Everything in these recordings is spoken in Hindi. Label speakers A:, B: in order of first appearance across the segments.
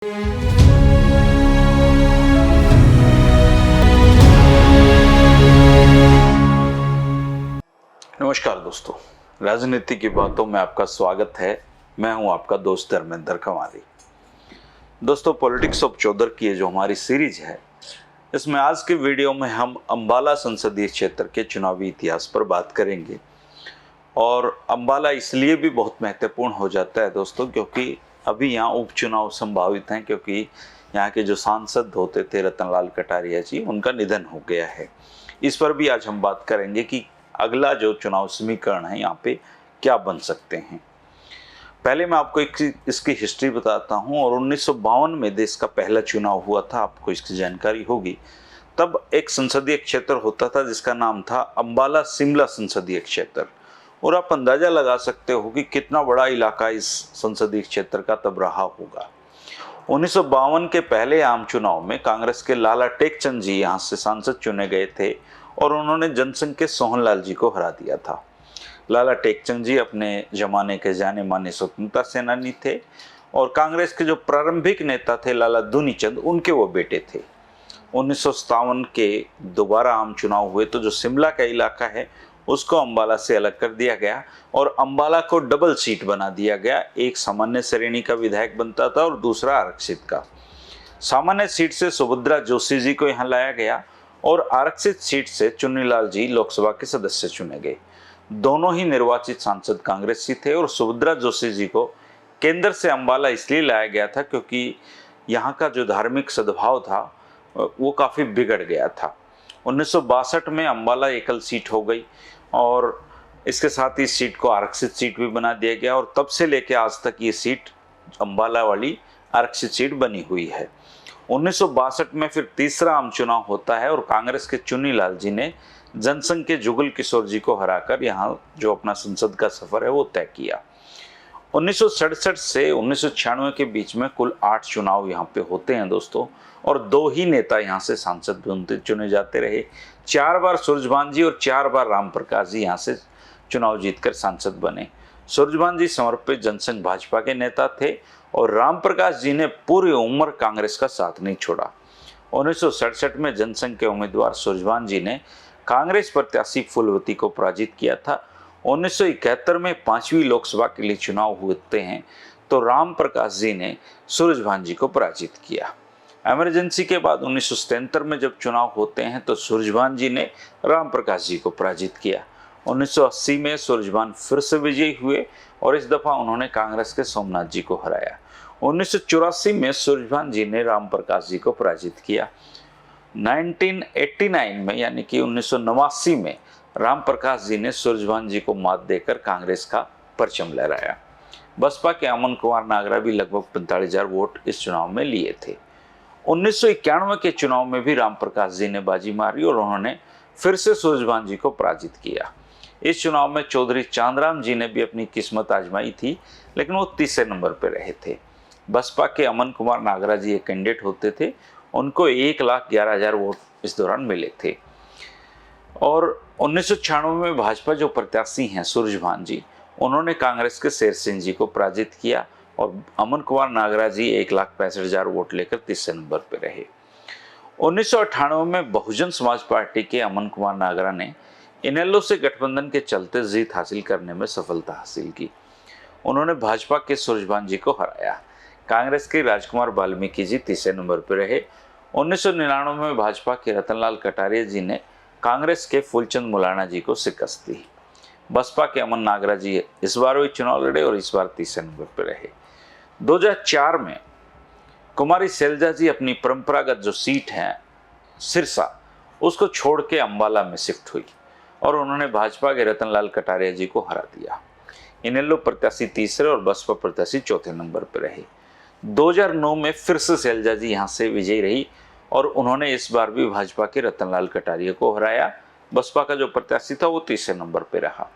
A: नमस्कार दोस्तों, राजनीति की बातों में आपका स्वागत है। मैं हूं आपका दोस्त धर्मेंद्र कमारी। दोस्तों, पॉलिटिक्स ऑफ चौधर की ये जो हमारी सीरीज है, इसमें आज के वीडियो में हम अंबाला संसदीय क्षेत्र के चुनावी इतिहास पर बात करेंगे। और अंबाला इसलिए भी बहुत महत्वपूर्ण हो जाता है दोस्तों, क्योंकि अभी यहाँ उपचुनाव संभावित हैं, क्योंकि यहाँ के जो सांसद होते थे रतनलाल कटारिया जी, उनका निधन हो गया है। इस पर भी आज हम बात करेंगे कि अगला जो चुनाव समीकरण है यहाँ पे क्या बन सकते हैं। पहले मैं आपको इसकी हिस्ट्री बताता हूँ। और 1952 में देश का पहला चुनाव हुआ था, आपको इसकी जानकारी होगी। तब एक संसदीय क्षेत्र होता था जिसका नाम था अंबाला शिमला संसदीय क्षेत्र। और आप अंदाजा लगा सकते हो कि कितना बड़ा इलाका इस संसदीय क्षेत्र का तब रहा होगा। 1952 के पहले आम चुनाव में कांग्रेस के लाला टेकचंद जी यहाँ से सांसद चुने गए थे और उन्होंने जनसंघ के सोहनलाल जी को हरा दिया था। लाला टेकचंद जी अपने जमाने के जाने माने स्वतंत्रता सेनानी थे और कांग्रेस के जो प्रारंभिक नेता थे लाला दुनीचंद, उनके वो बेटे थे। 1957 के दोबारा आम चुनाव हुए तो जो शिमला का इलाका है उसको अंबाला से अलग कर दिया गया और अंबाला को डबल सीट बना दिया गया। एक सामान्य श्रेणी का विधायक बनता था और दूसरा आरक्षित का। सामान्य सीट से सुभद्रा जोशी जी को यहाँ लाया गया और आरक्षित सीट से चुन्नीलाल जी लोकसभा के सदस्य चुने गए। दोनों ही निर्वाचित सांसद कांग्रेसी थे और सुभद्रा जोशी जी को केंद्र से अंबाला इसलिए लाया गया था क्योंकि यहाँ का जो धार्मिक सद्भाव था वो काफ़ी बिगड़ गया था। 1962 में अंबाला एकल सीट हो गई और इसके साथ ही इस सीट को आरक्षित सीट भी बना दिया गया और तब से लेकर आज तक ये सीट अंबाला वाली आरक्षित सीट बनी हुई है। 1962 में फिर तीसरा आम चुनाव होता है और कांग्रेस के चुन्नीलाल जी ने जनसंघ के जुगल किशोर जी को हराकर यहाँ जो अपना संसद का सफर है वो तय किया। 1967 से 1996 के बीच में कुल 8 चुनाव यहाँ पे होते हैं दोस्तों, और 2 ही नेता यहाँ से सांसद चुने जाते रहे। 4 बार सूरजभान जी और 4 बार राम प्रकाश जी यहाँ से चुनाव जीतकर सांसद बने। सूरजभान जी समर्पित जनसंघ भाजपा के नेता थे और राम प्रकाश जी ने पूरी उम्र कांग्रेस का साथ नहीं छोड़ा। 1967 में जनसंघ के उम्मीदवार सूरजभान जी ने कांग्रेस प्रत्याशी फूलवती को पराजित किया था। 1971 में 5वीं लोकसभा के लिए चुनाव होते हैं तो राम प्रकाश जी ने सूरजभान जी को पराजित किया। इमरजेंसी के बाद 1977 में जब चुनाव होते हैं तो सूरजभान जी ने राम प्रकाश जी को पराजित किया। 1980 में सूरजभान फिर से विजयी हुए और इस दफा उन्होंने कांग्रेस के सोमनाथ जी को हराया। 1984 में सूरजभान जी ने राम प्रकाश जी को पराजित किया। 1989 में यानी कि 1989 में राम प्रकाश जी ने सूरजभान जी को मात देकर कांग्रेस का परचम लहराया। बसपा के अमन कुमार नागरा भी लगभग 45,000 वोट इस चुनाव में लिए थे। 1991 के चुनाव में भी राम प्रकाश जी ने बाजी मारी और उन्होंने फिर से सूरजभान जी को पराजित किया। इस चुनाव में चौधरी चांदराम जी ने भी अपनी किस्मत आजमाई थी, लेकिन वो तीसरे नंबर पर रहे थे। बसपा के अमन कुमार नागरा जी एक कैंडिडेट होते थे, उनको 1,11,000 वोट इस दौरान मिले थे। और 1996 में भाजपा जो प्रत्याशी हैं सूरजभान जी, उन्होंने कांग्रेस के शेर सिंह जी को पराजित किया और अमन कुमार नागरा जी 1,65,000 वोट लेकर तीसरे नंबर पर रहे। 1998 में बहुजन समाज पार्टी के अमन कुमार नागरा ने इनेलो से गठबंधन के चलते जीत हासिल करने में सफलता हासिल की। उन्होंने भाजपा के सूरजभान जी को हराया। कांग्रेस के राजकुमार वाल्मीकि जी तीसरे नंबर पर रहे। 1999 में भाजपा के रतनलाल कटारिया जी ने कांग्रेस के फूलचंद मुलाना जी को शिकस्त दी। बसपा के अमन नागरा जी इस बार भी चुनाव लड़े और इस बार तीसरे नंबर पर रहे। 2004 में कुमारी शैलजा जी अपनी परंपरागत जो सीट है सिरसा, उसको छोड़ के अंबाला में शिफ्ट हुई और उन्होंने भाजपा के रतनलाल कटारिया जी को हरा दिया। इनेलो प्रत्याशी तीसरे और बसपा प्रत्याशी चौथे नंबर पर रहे। 2009 में फिर से शैलजा जी यहाँ से विजयी रही और उन्होंने इस बार भी भाजपा के रतनलाल कटारिया को हराया। बसपा का जो प्रत्याशी था वो तीसरे नंबर पर रहा।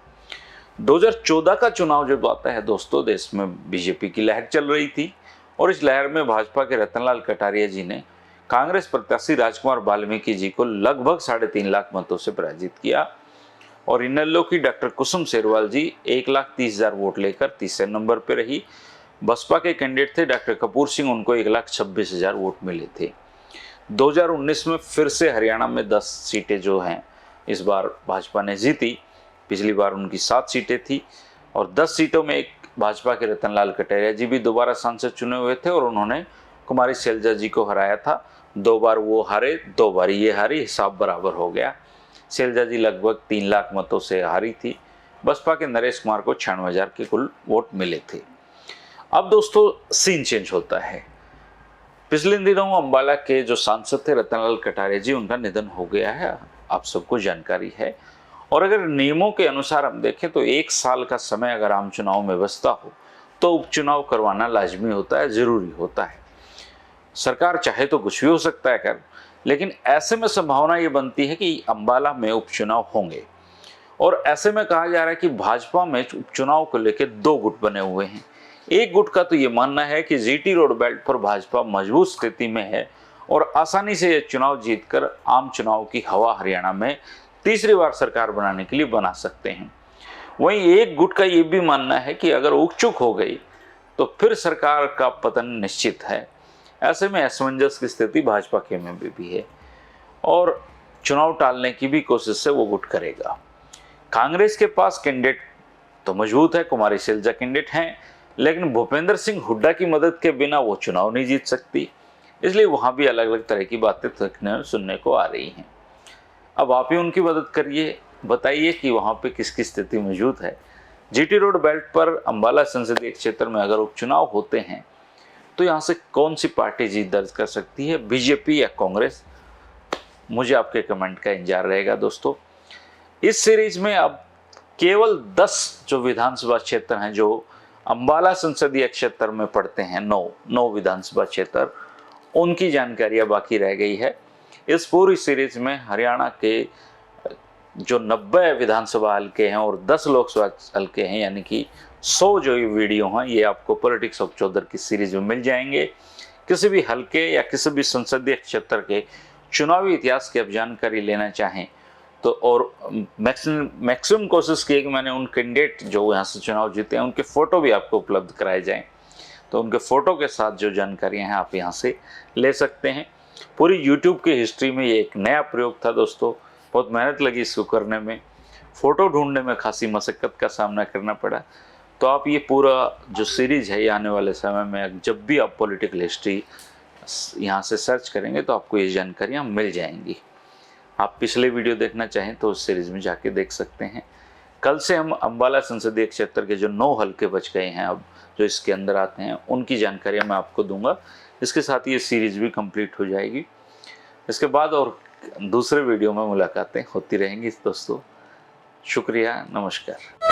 A: 2014 का चुनाव जब आता है दोस्तों, देश में बीजेपी की लहर चल रही थी और इस लहर में भाजपा के रतनलाल कटारिया जी ने कांग्रेस प्रत्याशी राजकुमार वाल्मीकि जी को लगभग 3.5 लाख मतों से पराजित किया और इनेलो की डॉक्टर कुसुम शेरवाल जी 1,30,000 वोट लेकर तीसरे नंबर पर रही। बसपा के कैंडिडेट थे डॉक्टर कपूर सिंह, उनको 1,26,000 वोट मिले थे। 2019 में फिर से हरियाणा में 10 सीटें जो हैं इस बार भाजपा ने जीती। पिछली बार उनकी 7 सीटें थी और 10 सीटों में एक भाजपा के रतनलाल कटारिया जी भी दोबारा सांसद चुने हुए थे और उन्होंने कुमारी शैलजा जी को हराया था। 2 बार वो हारे, 2 बार ये हारी, हिसाब बराबर हो गया। शैलजा जी लगभग 3 लाख मतों से हारी थी। बसपा के नरेश कुमार को 96,000 के कुल वोट मिले थे। अब दोस्तों सीन चेंज होता है। पिछले दिनों अंबाला के जो सांसद थे रतनलाल कटारिया जी, उनका निधन हो गया है, आप सबको जानकारी है। और अगर नियमों के अनुसार हम देखें तो 1 साल का समय अगर आम चुनाव में बचता हो तो उपचुनाव करवाना लाजमी होता है, जरूरी होता है। सरकार चाहे तो कुछ भी हो सकता है कर, लेकिन ऐसे में संभावना ये बनती है कि अंबाला में उपचुनाव होंगे। और ऐसे में कहा जा रहा है कि भाजपा में उपचुनाव को लेकर 2 गुट बने हुए हैं। एक गुट का तो ये मानना है कि जीटी रोड बेल्ट पर भाजपा मजबूत स्थिति में है और आसानी से ये चुनाव जीतकर आम चुनाव की हवा हरियाणा में तीसरी बार सरकार बनाने के लिए बना सकते हैं। वहीं एक गुट का ये भी मानना है कि अगर उकचुक हो गई तो फिर सरकार का पतन निश्चित है। ऐसे में असमंजस की स्थिति भाजपा के में भी है और चुनाव टालने की भी कोशिश से वो गुट करेगा। कांग्रेस के पास कैंडिडेट तो मजबूत है, कुमारी शैलजा कैंडिडेट हैं, लेकिन भूपेंद्र सिंह हुड्डा की मदद के बिना वो चुनाव नहीं जीत सकती। इसलिए वहां भी अलग अलग तरह की बातें सुनने को आ रही हैं। अब आप ही उनकी मदद करिए, बताइए कि वहां पे किसकी स्थिति मौजूद है। जीटी रोड बेल्ट पर अंबाला संसदीय क्षेत्र में अगर उपचुनाव होते हैं तो यहाँ से कौन सी पार्टी जीत दर्ज कर सकती है, बीजेपी या कांग्रेस? मुझे आपके कमेंट का इंतजार रहेगा दोस्तों। इस सीरीज में अब केवल 10 जो विधानसभा क्षेत्र हैं जो अंबाला संसदीय क्षेत्र में पड़ते हैं, 9 विधानसभा क्षेत्र, उनकी जानकारियां बाकी रह गई है। इस पूरी सीरीज में हरियाणा के जो 90 विधानसभा हल्के हैं और 10 लोकसभा हल्के हैं, यानी कि 100 जो ये वीडियो हैं, ये आपको पॉलिटिक्स ऑफ चौधर की सीरीज में मिल जाएंगे। किसी भी हल्के या किसी भी संसदीय क्षेत्र के चुनावी इतिहास की आप जानकारी लेना चाहें तो, और मैक्सिमम कोशिश की कि मैंने उन कैंडिडेट जो यहाँ से चुनाव जीते हैं उनके फोटो भी आपको उपलब्ध कराए जाएं, तो उनके फोटो के साथ जो जानकारियाँ हैं आप यहाँ से ले सकते हैं। पूरी यूट्यूब की हिस्ट्री में ये एक नया प्रयोग था दोस्तों, बहुत मेहनत लगी इसको करने में, फ़ोटो ढूंढने में खासी मशक्क़त का सामना करना पड़ा। तो आप ये पूरा जो सीरीज़ है ये आने वाले समय में जब भी आप पॉलिटिकल हिस्ट्री यहाँ से सर्च करेंगे तो आपको ये जानकारियाँ मिल जाएंगी। आप पिछले वीडियो देखना चाहें तो उस सीरीज़ में जाके देख सकते हैं। कल से हम अंबाला संसदीय क्षेत्र के जो 9 हल्के बच गए हैं अब जो इसके अंदर आते हैं उनकी जानकारियाँ मैं आपको दूंगा। इसके साथ ये सीरीज़ भी कंप्लीट हो जाएगी। इसके बाद और दूसरे वीडियो में मुलाकातें होती रहेंगी दोस्तों। शुक्रिया, नमस्कार।